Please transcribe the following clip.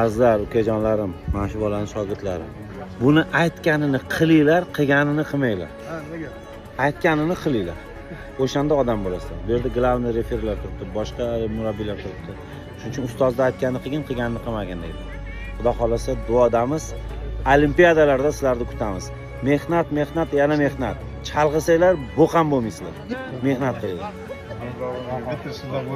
Azizlar, ukajonlarim, mana shu bolaning shogirdlari. Buni aytganini qilinglar, qilganini qilmanglar. Ha, nega? Aytganini qilinglar. O'shanda odam bo'lasizlar. Bu yerda glavniy referlar turibdi, boshqa murabbiylar turibdi. Shuning uchun ustozlar aytganini qilgin, qilganini qilmagin deydi. Xudo xolasa duodamiz, olimpiadalarda sizlarni kutamiz. Mehnat, mehnat, yana mehnat. Chalg'isanglar, bo'qam bo'lmaysizlar. Mehnat qilinglar. Bitirishlar bu.